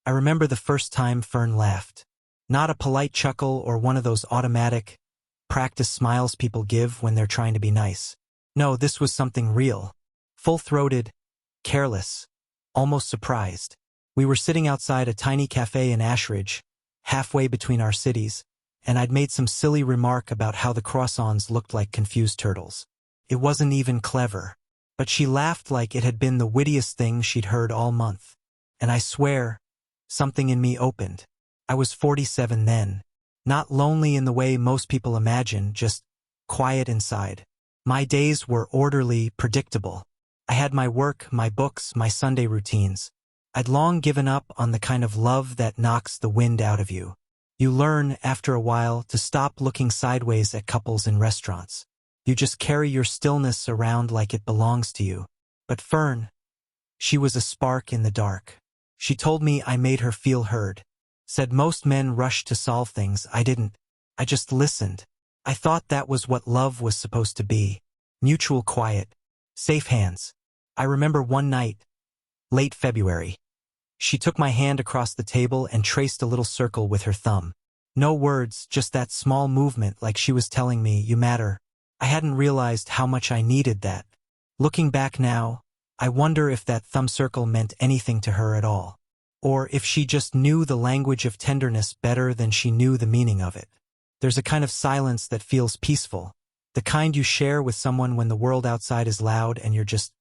I remember the first time Fern laughed. Not a polite chuckle or one of those automatic, practice smiles people give when they're trying to be nice. No, this was something real. Full-throated, careless, almost surprised. We were sitting outside a tiny cafe in Ashridge, halfway between our cities, and I'd made some silly remark about how the croissants looked like confused turtles. It wasn't even clever, but she laughed like it had been the wittiest thing she'd heard all month. And I swear, something in me opened. I was 47 then, not lonely in the way most people imagine, just quiet inside. My days were orderly, predictable. I had my work, my books, my Sunday routines. I'd long given up on the kind of love that knocks the wind out of you. You learn, after a while, to stop looking sideways at couples in restaurants. You just carry your stillness around like it belongs to you. But Fern, she was a spark in the dark. She told me I made her feel heard. Said most men rush to solve things. I didn't. I just listened. I thought that was what love was supposed to be. Mutual quiet. Safe hands. I remember one night, late February. She took my hand across the table and traced a little circle with her thumb. No words, just that small movement like she was telling me, you matter. I hadn't realized how much I needed that. Looking back now, I wonder if that thumb circle meant anything to her at all. Or if she just knew the language of tenderness better than she knew the meaning of it. There's a kind of silence that feels peaceful, the kind you share with someone when the world outside is loud and you're just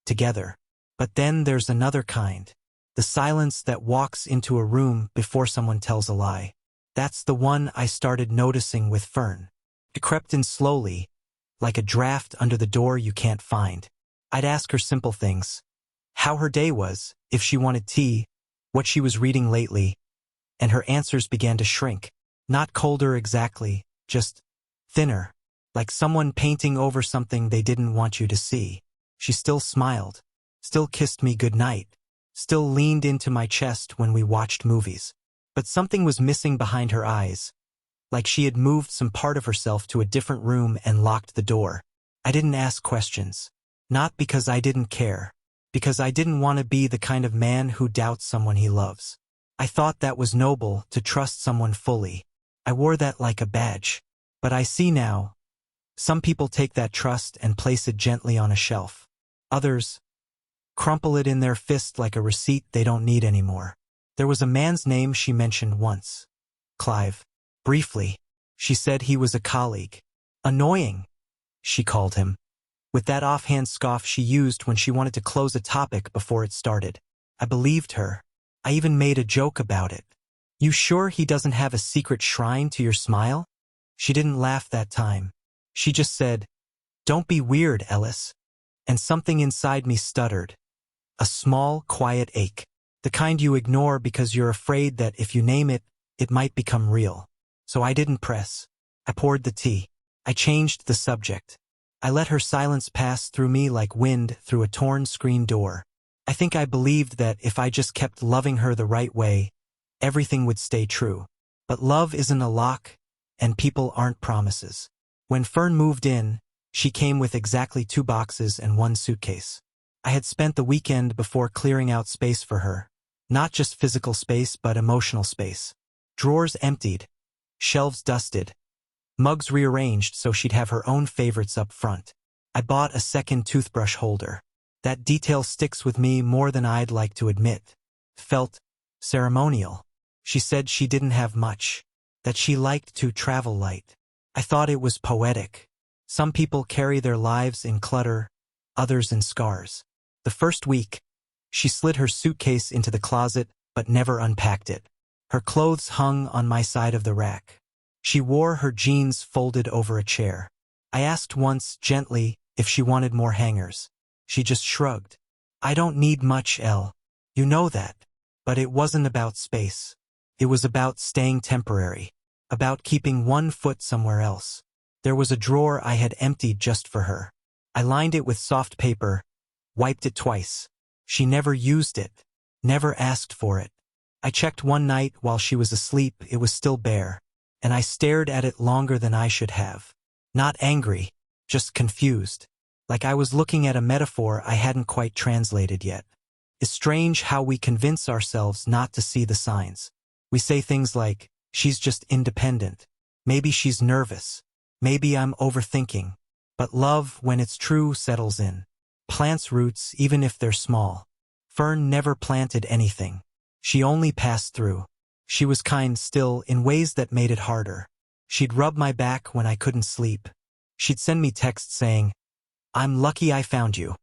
together. But then there's another kind. The silence that walks into a room before someone tells a lie. That's the one I started noticing with Fern. It crept in slowly, like a draft under the door you can't find. I'd ask her simple things. How her day was, if she wanted tea, what she was reading lately, and her answers began to shrink. Not colder exactly, just thinner, like someone painting over something they didn't want you to see. She still smiled, still kissed me goodnight, still leaned into my chest when we watched movies. But something was missing behind her eyes, like she had moved some part of herself to a different room and locked the door. I didn't ask questions. Not because I didn't care, because I didn't want to be the kind of man who doubts someone he loves. I thought that was noble, to trust someone fully. I wore that like a badge. But I see now, some people take that trust and place it gently on a shelf. Others crumple it in their fist like a receipt they don't need anymore. There was a man's name she mentioned once. Clive. Briefly. She said he was a colleague. Annoying, she called him. With that offhand scoff she used when she wanted to close a topic before it started. I believed her. I even made a joke about it. You sure he doesn't have a secret shrine to your smile? She didn't laugh that time. She just said, "Don't be weird, Ellis." And something inside me stuttered. A small, quiet ache. The kind you ignore because you're afraid that if you name it, it might become real. So I didn't press. I poured the tea. I changed the subject. I let her silence pass through me like wind through a torn screen door. I think I believed that if I just kept loving her the right way, everything would stay true. But love isn't a lock, and people aren't promises. When Fern moved in, she came with exactly 2 boxes and 1 suitcase. I had spent the weekend before clearing out space for her. Not just physical space, but emotional space. Drawers emptied, shelves dusted, mugs rearranged so she'd have her own favorites up front. I bought a second toothbrush holder. That detail sticks with me more than I'd like to admit. Felt ceremonial. She said she didn't have much, that she liked to travel light. I thought it was poetic. Some people carry their lives in clutter, others in scars. The first week, she slid her suitcase into the closet but never unpacked it. Her clothes hung on my side of the rack. She wore her jeans folded over a chair. I asked once, gently, if she wanted more hangers. She just shrugged. I don't need much, Elle. You know that. But it wasn't about space. It was about staying temporary. About keeping one foot somewhere else. There was a drawer I had emptied just for her. I lined it with soft paper, wiped it twice. She never used it. Never asked for it. I checked one night while she was asleep. It was still bare. And I stared at it longer than I should have. Not angry, just confused. Like I was looking at a metaphor I hadn't quite translated yet. It's strange how we convince ourselves not to see the signs. We say things like, she's just independent. Maybe she's nervous. Maybe I'm overthinking. But love, when it's true, settles in. Plants roots even if they're small. Fern never planted anything. She only passed through. She was kind still in ways that made it harder. She'd rub my back when I couldn't sleep. She'd send me texts saying, "I'm lucky I found you."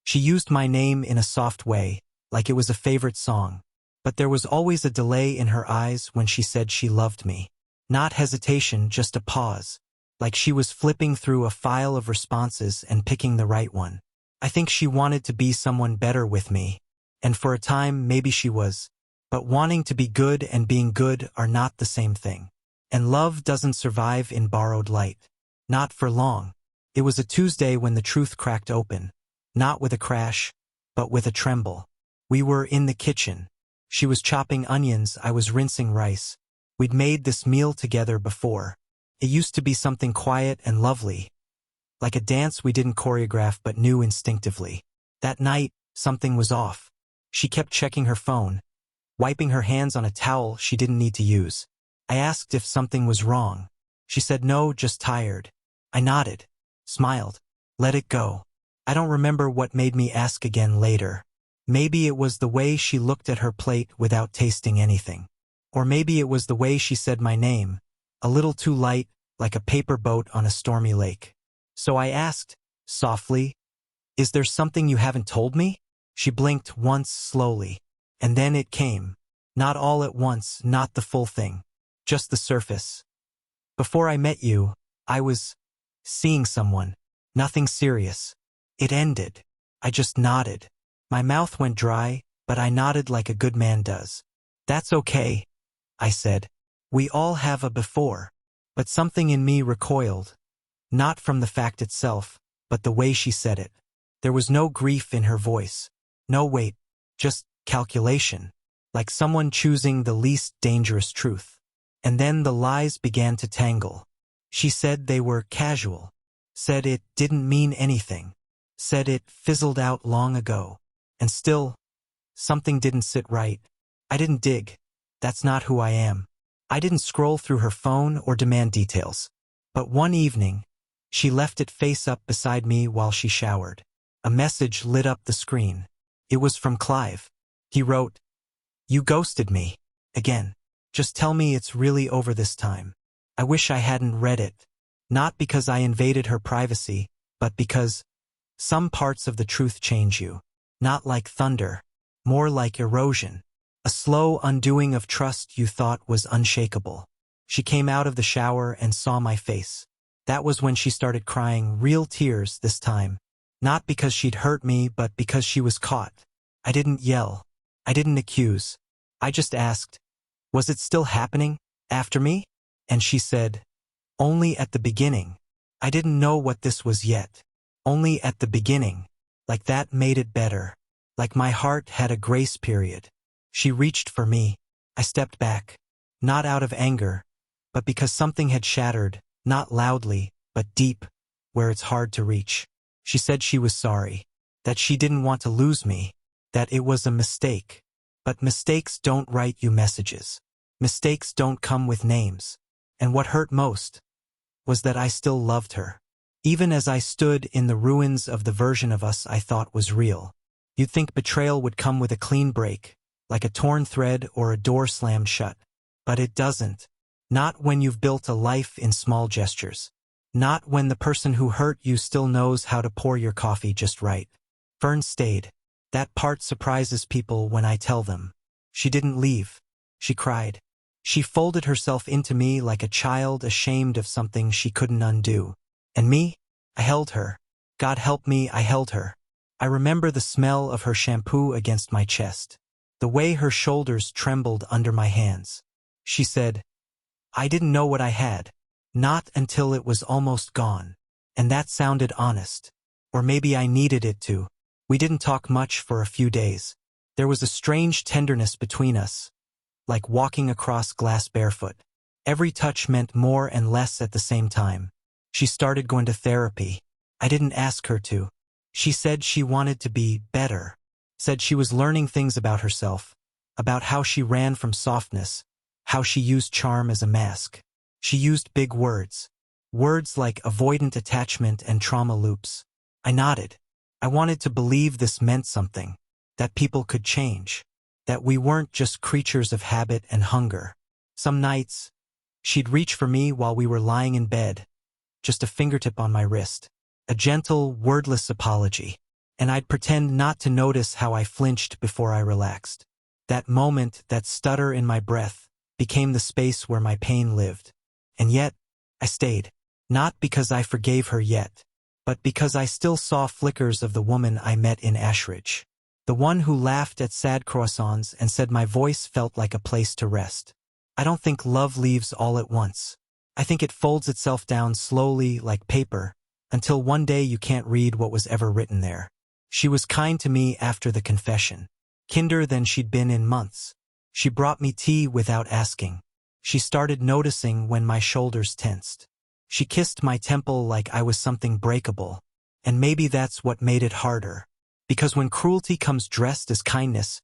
She used my name in a soft way, like it was a favorite song. But there was always a delay in her eyes when she said she loved me. Not hesitation, just a pause. Like she was flipping through a file of responses and picking the right one. I think she wanted to be someone better with me. And for a time, maybe she was. But wanting to be good and being good are not the same thing. And love doesn't survive in borrowed light. Not for long. It was a Tuesday when the truth cracked open. Not with a crash, but with a tremble. We were in the kitchen. She was chopping onions, I was rinsing rice. We'd made this meal together before. It used to be something quiet and lovely. Like a dance we didn't choreograph but knew instinctively. That night, something was off. She kept checking her phone, wiping her hands on a towel she didn't need to use. I asked if something was wrong. She said no, just tired. I nodded, smiled, let it go. I don't remember what made me ask again later. Maybe it was the way she looked at her plate without tasting anything. Or maybe it was the way she said my name, a little too light, like a paper boat on a stormy lake. So I asked, softly, "Is there something you haven't told me?" She blinked once slowly, and then it came. Not all at once, not the full thing, just the surface. "Before I met you, I was seeing someone. Nothing serious. It ended." I just nodded. My mouth went dry, but I nodded like a good man does. "That's okay," I said. "We all have a before." But something in me recoiled. Not from the fact itself, but the way she said it. There was no grief in her voice. No wait, just calculation. Like someone choosing the least dangerous truth. And then the lies began to tangle. She said they were casual. Said it didn't mean anything. Said it fizzled out long ago. And still, something didn't sit right. I didn't dig. That's not who I am. I didn't scroll through her phone or demand details. But one evening, she left it face up beside me while she showered. A message lit up the screen. It was from Clive. He wrote, "You ghosted me. Again. Just tell me it's really over this time." I wish I hadn't read it. Not because I invaded her privacy, but because some parts of the truth change you. Not like thunder, more like erosion. A slow undoing of trust you thought was unshakable. She came out of the shower and saw my face. That was when she started crying, real tears this time. Not because she'd hurt me, but because she was caught. I didn't yell. I didn't accuse. I just asked, "Was it still happening after me?" And she said, "Only at the beginning." I didn't know what this was yet. Only at the beginning. Like that made it better. Like my heart had a grace period. She reached for me. I stepped back. Not out of anger, but because something had shattered, not loudly, but deep, where it's hard to reach. She said she was sorry. That she didn't want to lose me. That it was a mistake. But mistakes don't write you messages. Mistakes don't come with names. And what hurt most was that I still loved her. Even as I stood in the ruins of the version of us I thought was real. You'd think betrayal would come with a clean break, like a torn thread or a door slammed shut. But it doesn't. Not when you've built a life in small gestures. Not when the person who hurt you still knows how to pour your coffee just right. Fern stayed. That part surprises people when I tell them. She didn't leave. She cried. She folded herself into me like a child ashamed of something she couldn't undo. And me? I held her. God help me, I held her. I remember the smell of her shampoo against my chest. The way her shoulders trembled under my hands. She said, "I didn't know what I had. Not until it was almost gone." And that sounded honest. Or maybe I needed it to. We didn't talk much for a few days. There was a strange tenderness between us. Like walking across glass barefoot. Every touch meant more and less at the same time. She started going to therapy. I didn't ask her to. She said she wanted to be better. Said she was learning things about herself, about how she ran from softness, how she used charm as a mask. She used big words. Words like avoidant attachment and trauma loops. I nodded. I wanted to believe this meant something, that people could change, that we weren't just creatures of habit and hunger. Some nights, she'd reach for me while we were lying in bed, just a fingertip on my wrist, a gentle, wordless apology, and I'd pretend not to notice how I flinched before I relaxed. That moment, that stutter in my breath, became the space where my pain lived. And yet, I stayed, not because I forgave her yet, but because I still saw flickers of the woman I met in Ashridge. The one who laughed at sad croissants and said my voice felt like a place to rest. I don't think love leaves all at once. I think it folds itself down slowly like paper, until one day you can't read what was ever written there. She was kind to me after the confession, kinder than she'd been in months. She brought me tea without asking. She started noticing when my shoulders tensed. She kissed my temple like I was something breakable, and maybe that's what made it harder. Because when cruelty comes dressed as kindness,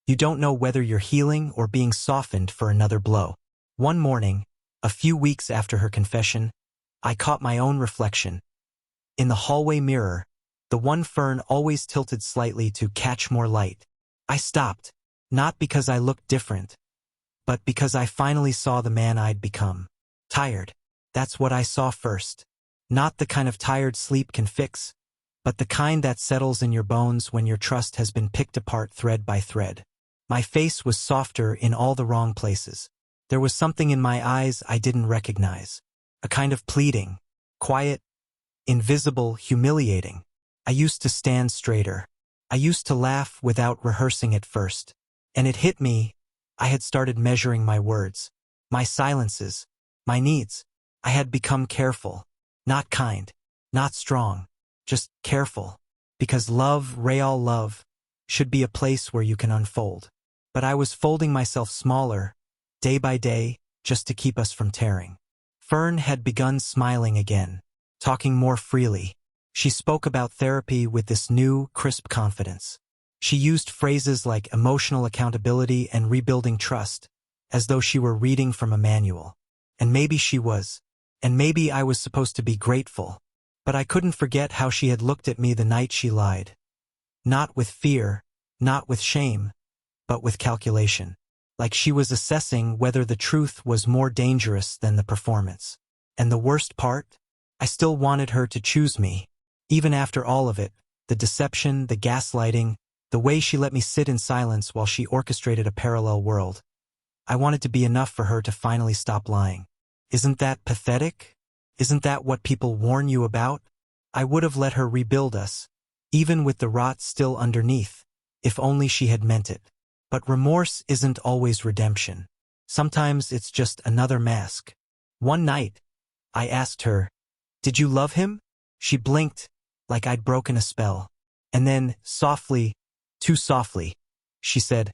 you don't know whether you're healing or being softened for another blow. One morning, a few weeks after her confession, I caught my own reflection. In the hallway mirror, the one fern always tilted slightly to catch more light. I stopped, not because I looked different, but because I finally saw the man I'd become. Tired. That's what I saw first. Not the kind of tired sleep can fix, but the kind that settles in your bones when your trust has been picked apart thread by thread. My face was softer in all the wrong places. There was something in my eyes I didn't recognize. A kind of pleading. Quiet, invisible, humiliating. I used to stand straighter. I used to laugh without rehearsing at first. And it hit me. I had started measuring my words, my silences, my needs. I had become careful. Not kind, not strong, just careful. Because love, real love, should be a place where you can unfold. But I was folding myself smaller, day by day, just to keep us from tearing. Fern had begun smiling again, talking more freely. She spoke about therapy with this new, crisp confidence. She used phrases like emotional accountability and rebuilding trust, as though she were reading from a manual. And maybe she was. And maybe I was supposed to be grateful. But I couldn't forget how she had looked at me the night she lied. Not with fear, not with shame, but with calculation. Like she was assessing whether the truth was more dangerous than the performance. And the worst part? I still wanted her to choose me. Even after all of it, the deception, the gaslighting, the way she let me sit in silence while she orchestrated a parallel world. I wanted to be enough for her to finally stop lying. Isn't that pathetic? Isn't that what people warn you about? I would have let her rebuild us, even with the rot still underneath, if only she had meant it. But remorse isn't always redemption. Sometimes it's just another mask. One night, I asked her, "Did you love him?" She blinked, like I'd broken a spell. And then, softly, too softly, she said,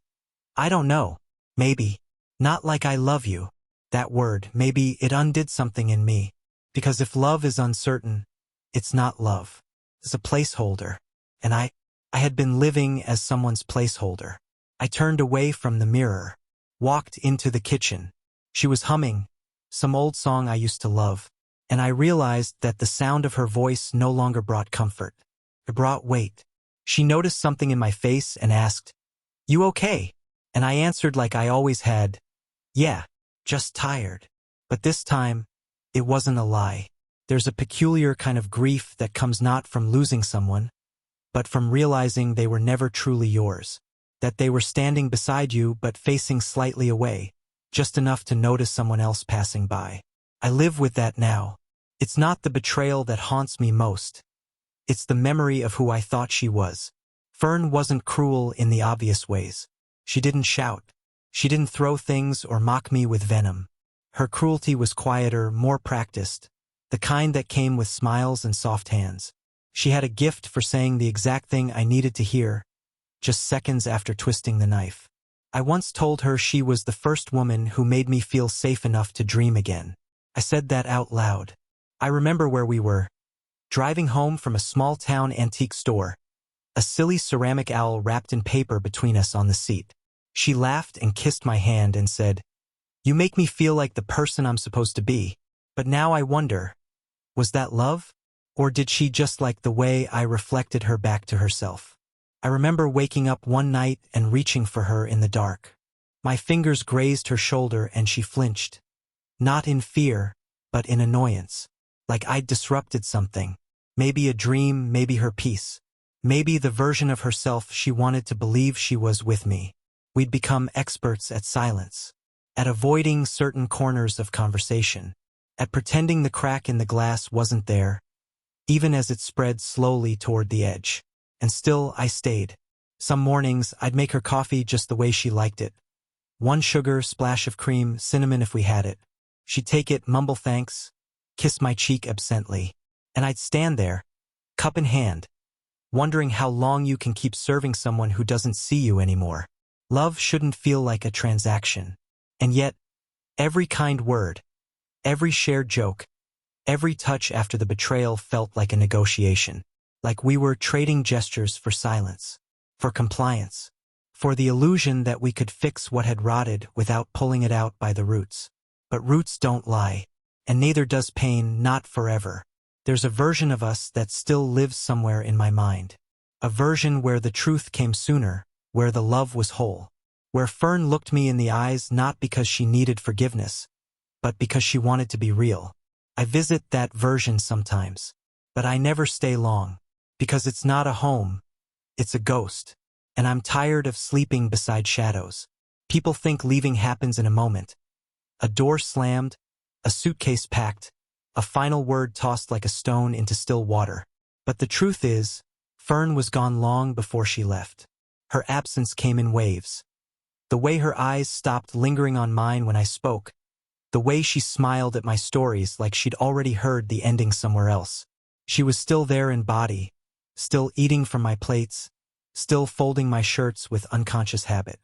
"I don't know. Maybe. Not like I love you." That word, maybe, it undid something in me. Because if love is uncertain, it's not love. It's a placeholder. And I had been living as someone's placeholder. I turned away from the mirror, walked into the kitchen. She was humming some old song I used to love, and I realized that the sound of her voice no longer brought comfort. It brought weight. She noticed something in my face and asked, "You okay?" And I answered like I always had, "Yeah, just tired." But this time, it wasn't a lie. There's a peculiar kind of grief that comes not from losing someone, but from realizing they were never truly yours. That they were standing beside you but facing slightly away, just enough to notice someone else passing by. I live with that now. It's not the betrayal that haunts me most. It's the memory of who I thought she was. Fern wasn't cruel in the obvious ways. She didn't shout. She didn't throw things or mock me with venom. Her cruelty was quieter, more practiced, the kind that came with smiles and soft hands. She had a gift for saying the exact thing I needed to hear, just seconds after twisting the knife. I once told her she was the first woman who made me feel safe enough to dream again. I said that out loud. I remember where we were, driving home from a small-town antique store. a silly ceramic owl wrapped in paper between us on the seat. She laughed and kissed my hand and said, "You make me feel like the person I'm supposed to be." But now I wonder, was that love? Or did she just like the way I reflected her back to herself? I remember waking up one night and reaching for her in the dark. My fingers grazed her shoulder and she flinched. Not in fear, but in annoyance. Like I'd disrupted something. Maybe a dream, maybe her peace. Maybe the version of herself she wanted to believe she was with me. We'd become experts at silence. At avoiding certain corners of conversation. At pretending the crack in the glass wasn't there, even as it spread slowly toward the edge. And still I stayed. Some mornings I'd make her coffee just the way she liked it. 1 sugar, splash of cream, cinnamon if we had it. She'd take it, mumble thanks, kiss my cheek absently. And I'd stand there, cup in hand, wondering how long you can keep serving someone who doesn't see you anymore. Love shouldn't feel like a transaction. And yet, every kind word, every shared joke, every touch after the betrayal felt like a negotiation. Like we were trading gestures for silence, for compliance, for the illusion that we could fix what had rotted without pulling it out by the roots. But roots don't lie, and neither does pain, not forever. There's a version of us that still lives somewhere in my mind. A version where the truth came sooner, where the love was whole. Where Fern looked me in the eyes not because she needed forgiveness, but because she wanted to be real. I visit that version sometimes, but I never stay long. Because it's not a home, it's a ghost. And I'm tired of sleeping beside shadows. People think leaving happens in a moment. A door slammed, a suitcase packed, a final word tossed like a stone into still water. But the truth is, Fern was gone long before she left. Her absence came in waves. The way her eyes stopped lingering on mine when I spoke. The way she smiled at my stories like she'd already heard the ending somewhere else. She was still there in body, still eating from my plates, still folding my shirts with unconscious habit.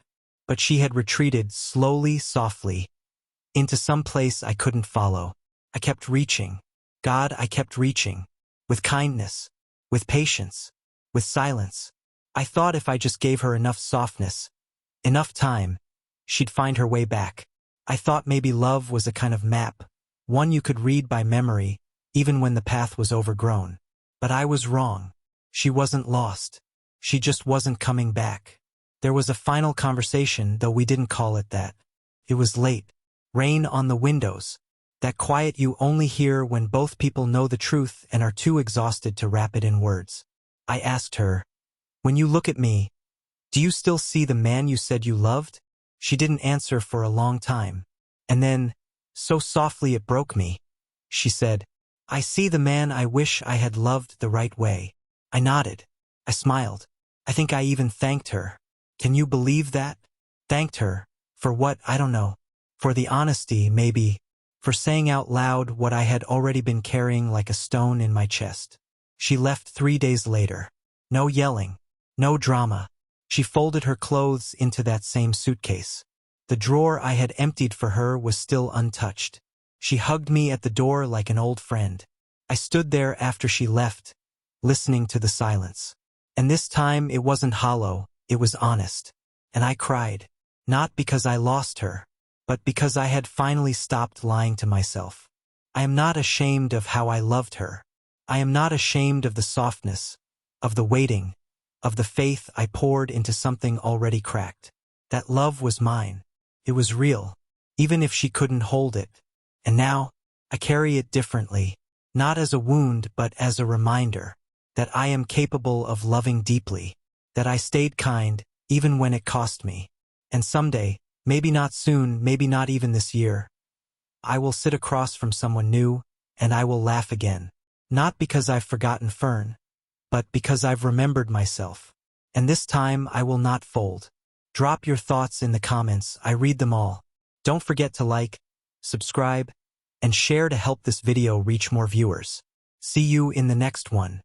But she had retreated slowly, softly, into some place I couldn't follow. I kept reaching. God, I kept reaching. With kindness, with patience, with silence. I thought if I just gave her enough softness, enough time, she'd find her way back. I thought maybe love was a kind of map, one you could read by memory, even when the path was overgrown. But I was wrong. She wasn't lost. She just wasn't coming back. There was a final conversation, though we didn't call it that. It was late. Rain on the windows. That quiet you only hear when both people know the truth and are too exhausted to wrap it in words. I asked her, "When you look at me, do you still see the man you said you loved?" She didn't answer for a long time. And then, so softly it broke me, she said, "I see the man I wish I had loved the right way." I nodded. I smiled. I think I even thanked her. Can you believe that? Thanked her. For what? I don't know. For the honesty, maybe. For saying out loud what I had already been carrying like a stone in my chest. She left 3 days later. No yelling. No drama. She folded her clothes into that same suitcase. The drawer I had emptied for her was still untouched. She hugged me at the door like an old friend. I stood there after she left, listening to the silence. And this time it wasn't hollow, it was honest. And I cried. Not because I lost her, but because I had finally stopped lying to myself. I am not ashamed of how I loved her. I am not ashamed of the softness, of the waiting, of the faith I poured into something already cracked. That love was mine. It was real, even if she couldn't hold it. And now, I carry it differently, not as a wound but as a reminder that I am capable of loving deeply, that I stayed kind even when it cost me. And someday, maybe not soon, maybe not even this year, I will sit across from someone new and I will laugh again. Not because I've forgotten Fern, but because I've remembered myself. And this time I will not fold. Drop your thoughts in the comments, I read them all. Don't forget to like, subscribe, and share to help this video reach more viewers. See you in the next one.